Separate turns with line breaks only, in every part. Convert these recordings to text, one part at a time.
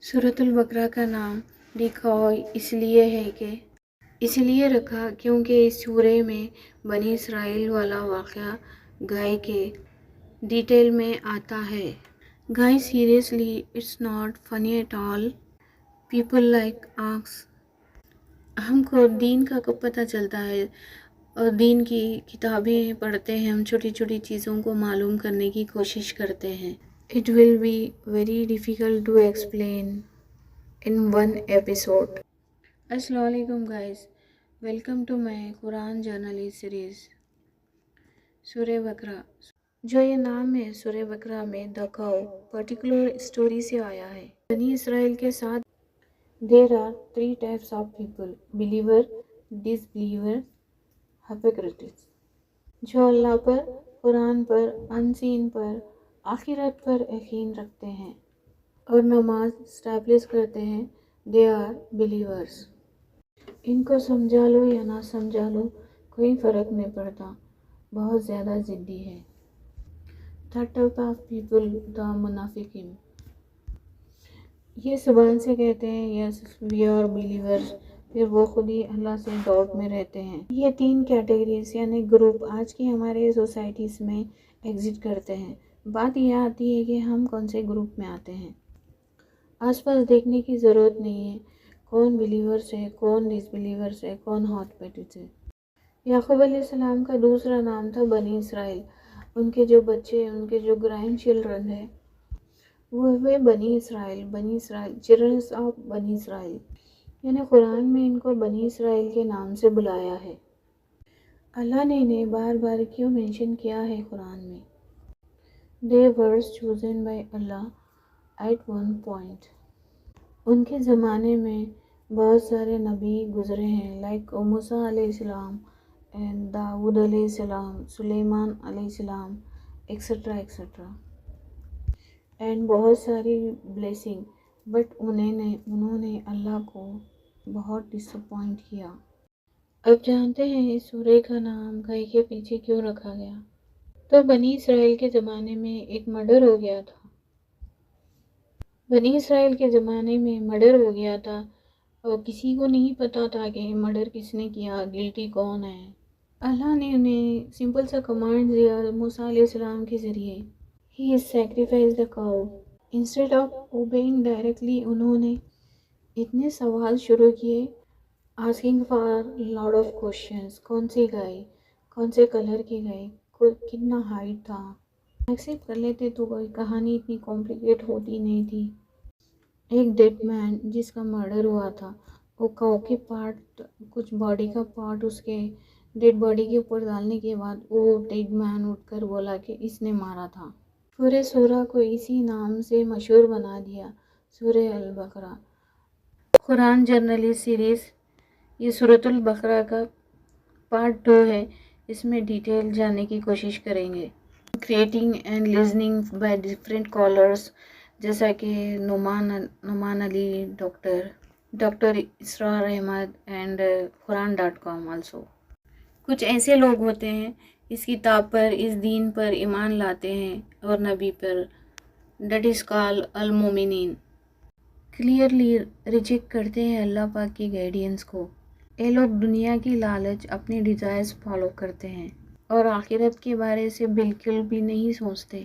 سورۃ البقرہ کا نام ڈیکوائے اس لیے رکھا کیونکہ اس سورے میں بنی اسرائیل والا واقعہ گائے کے ڈیٹیل میں آتا ہے۔ Guys seriously it's not funny at all, people like ask. ہم کو دین کا کب پتہ چلتا ہے اور دین کی کتابیں پڑھتے ہیں، ہم چھوٹی چھوٹی چیزوں کو معلوم کرنے کی کوشش کرتے ہیں۔ It will be very difficult to explain in one episode. السلام علیکم guys, welcome to my Quran generally series. سورہ بقرہ، جو یہ نام ہے سورہ بقرہ میں the cow پرٹیکولر اسٹوری سے آیا ہے۔ بنی اسرائیل کے ساتھ there are 3 types of people: believer, disbeliever, hypocrites، جو اللہ پر، قرآن پر، انسین پر، آخرت پر یقین رکھتے ہیں اور نماز اسٹیبلش کرتے ہیں۔ They are believers. ان کو سمجھا لو یا نہ سمجھا لو کوئی فرق نہیں پڑتا، بہت زیادہ ضدی ہے۔ Third type of people the منافقین، یہ زبان سے کہتے ہیں یس وی آر بلیورس، پھر وہ خود ہی اللہ سے ڈاؤٹ میں رہتے ہیں۔ یہ 3 کیٹیگریز یعنی گروپ آج کی ہمارے سوسائٹیز میں ایگزٹ کرتے ہیں۔ بات یہ آتی ہے کہ ہم کون سے گروپ میں آتے ہیں۔ آس پاس دیکھنے کی ضرورت نہیں ہے کون بلیورس ہے، کون ڈس بلیورس ہے، کون ہاٹ پیٹس ہے۔ یعقوب علیہ السلام کا دوسرا نام تھا بنی اسرائیل۔ ان کے جو بچے، ان کے جو گرینڈ چلڈرن ہیں وہ ہوئے بنی اسرائیل، چلڈرنس آف بنی اسرائیل، یعنی قرآن میں ان کو بنی اسرائیل کے نام سے بلایا ہے۔ اللہ نے انہیں بار بار کیوں مینشن کیا ہے قرآن میں؟ They were chosen by Allah at one point. ان کے زمانے میں بہت سارے نبی گزرے ہیں، لائک موسیٰ علیہ السلام، داؤد علیہ السلام، سلیمان علیہ السلام، ایکسٹرا ایکسٹرا، اینڈ بہت ساری بلیسنگ، بٹ انہوں نے اللہ کو بہت ڈس اپوائنٹ کیا۔ اب جانتے ہیں اس سورے کا نام گائے کے پیچھے کیوں رکھا گیا۔ تو بنی اسرائیل کے زمانے میں ایک مرڈر ہو گیا تھا۔ اور کسی کو نہیں پتا تھا کہ مرڈر کس نے کیا، گلٹی کون ہے۔ اللہ نے انہیں سمپل سا کمانڈ دیا موسیٰ علیہ السلام کے ذریعے، He sacrificed the cow. Instead of obeying directly، انہوں نے اتنے سوال شروع کیے، asking for lot of questions، کون سی گائے، کون سے کلر کی گائے، کتنا ہائٹ تھا۔ ایکسیپٹ کر لیتے تو کوئی کہانی اتنی کمپلیکیٹ ہوتی نہیں تھی۔ ایک ڈیڈ مین جس کا مرڈر ہوا تھا، وہ کاؤ کے پارٹ، کچھ باڈی کا پارٹ اس کے ڈیڈ باڈی کے اوپر ڈالنے کے بعد وہ ڈیڈ مین اٹھ کر بولا کہ اس نے مارا تھا۔ پورے سورہ کو اسی نام سے مشہور بنا دیا، سورہ البقرہ۔ قرآن جرنلی سیریز، یہ سورۃ البقرہ کا پارٹ 2 ہے، اس میں ڈیٹیل جاننے کی کوشش کریں گے۔ Creating and listening by different callers, جیسا کہ نعمان علی، ڈاکٹر اسرار احمد اینڈ قرآن.com آلسو۔ کچھ ایسے لوگ ہوتے ہیں اس کتاب پر، اس دین پر ایمان لاتے ہیں اور نبی پر، دیٹ از کال المومنین، کلیئرلی ریجیکٹ کرتے ہیں اللہ پاک کی گائیڈنس کو۔ یہ لوگ دنیا کی لالچ، اپنے ڈیزائرز فالو کرتے ہیں اور آخرت کے بارے سے بالکل بھی نہیں سوچتے۔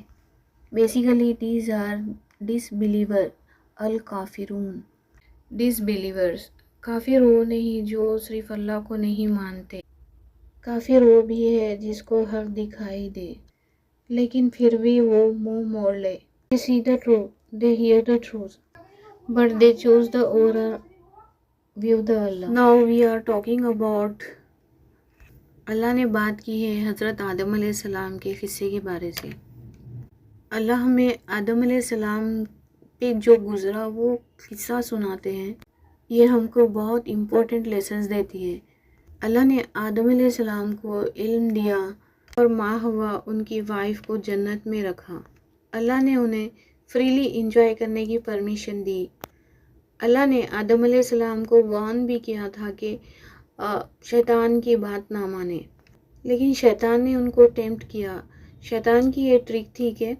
Basically these are disbeliever الکافرون۔ ڈس بلیورز، کافر وہ نہیں جو صرف اللہ کو نہیں مانتے، کافر وہ بھی ہے جس کو حق دکھائی دے لیکن پھر بھی وہ منہ موڑ لے۔ They see the truth, they hear the truth, but they choose the other view the Allah. Now we are talking about، اللہ نے بات کی ہے حضرت آدم علیہ السلام کے قصے کے بارے سے۔ اللہ ہمیں آدم علیہ السلام پہ جو گزرا وہ قصہ سناتے ہیں، یہ ہم کو بہت امپورٹنٹ لیسنز دیتی ہے۔ اللہ نے آدم علیہ السلام کو علم دیا اور ماں ہوا ان کی وائف کو جنت میں رکھا۔ اللہ نے انہیں فریلی انجوائے کرنے کی پرمیشن دی۔ اللہ نے آدم علیہ السلام کو وارن بھی کیا تھا کہ شیطان کی بات نہ مانے، لیکن شیطان نے ان کو ٹیمپٹ کیا۔ شیطان کی یہ ٹرک تھی کہ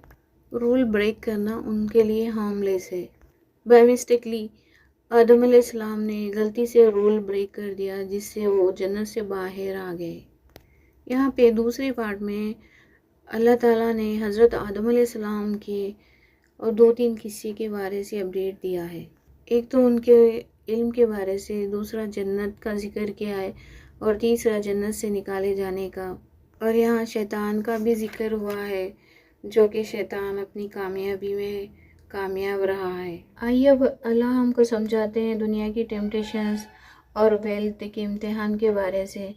رول بریک کرنا ان کے لیے ہارم لیس ہے۔ بائی مسٹیکلی آدم علیہ السلام نے غلطی سے رول بریک کر دیا، جس سے وہ جنت سے باہر آ گئے۔ یہاں پہ دوسرے پارٹ میں اللہ تعالیٰ نے حضرت آدم علیہ السلام کے اور 2-3 قصے کے بارے سے اپڈیٹ دیا ہے۔ ایک تو ان کے علم کے بارے سے، دوسرا جنت کا ذکر کیا ہے، اور تیسرا جنت سے نکالے جانے کا۔ اور یہاں شیطان کا بھی ذکر ہوا ہے، جو کہ شیطان اپنی کامیابی میں کامیاب رہا ہے۔ آئیے اب اللہ ہم کو سمجھاتے ہیں دنیا کی ٹیمپٹیشنز اور ویلتھ کے امتحان کے بارے سے۔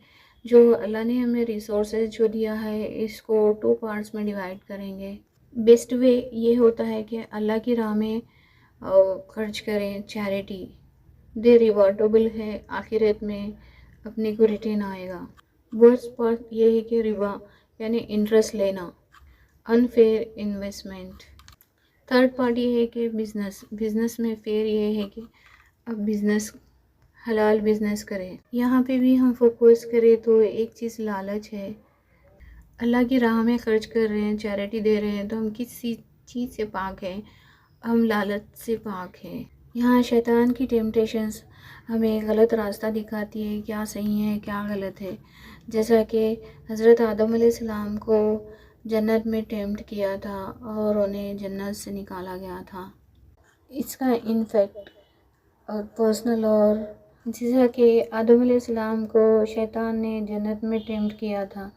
جو اللہ نے ہمیں ریسورسز جو دیا ہے، اس کو 2 پارٹس میں ڈیوائڈ کریں گے۔ بیسٹ وے یہ ہوتا ہے کہ اللہ کی راہ میں خرچ کریں، چیریٹی دے ریوارڈیبل ہے، آخرت میں اپنے کو ریٹرن آئے گا۔ ورسٹ پارٹ یہ ہے کہ ربا یعنی انٹرسٹ لینا، انفیئر انویسٹمنٹ۔ تھرڈ پارٹ یہ ہے کہ بزنس میں فیئر یہ ہے کہ اب بزنس حلال بزنس کریں۔ یہاں پہ بھی ہم فوکس کریں تو ایک چیز لالچ ہے۔ اللہ کی راہ میں خرچ کر رہے ہیں، چیریٹی دے رہے ہیں، تو ہم کسی چیز سے پاک ہیں، ہم لالچ سے پاک ہیں۔ یہاں شیطان کی ٹیمپٹیشنز ہمیں غلط راستہ دکھاتی ہے، کیا صحیح ہے کیا غلط ہے۔ جیسا کہ حضرت آدم علیہ السلام کو جنت میں ٹیمپٹ کیا تھا اور انہیں جنت سے نکالا گیا تھا۔ اس کا انفیکٹ اور پرسنل، اور جیسا کہ آدم علیہ السلام کو شیطان نے جنت میں ٹیمپٹ کیا تھا،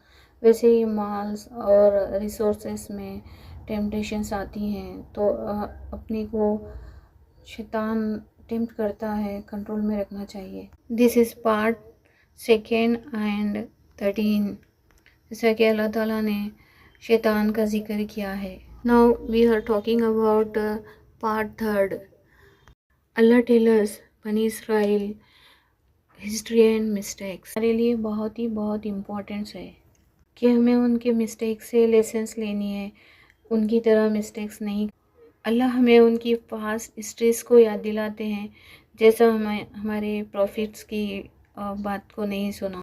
ویسے ہی مالز اور ریسورسز میں ٹیمپٹیشنز آتی ہیں، تو اپنے کو شیطان ٹیمپٹ کرتا ہے، کنٹرول میں رکھنا چاہیے۔ دس از پارٹ 2 and 13، جیسا کہ اللہ تعالیٰ نے شیطان کا ذکر کیا ہے۔ Now we are talking about part 3۔ Allah tellers بنی اسرائیل ہسٹری اینڈ مسٹیکس ہمارے لیے بہت امپورٹنٹ ہے کہ ہمیں ان کے مسٹیک سے لیسنس لینی ہے، ان کی طرح مسٹیکس نہیں۔ اللہ ہمیں ان کی پاسٹ ہسٹریز کو یاد دلاتے ہیں، جیسا ہمارے پروفٹس کی بات کو نہیں سنا۔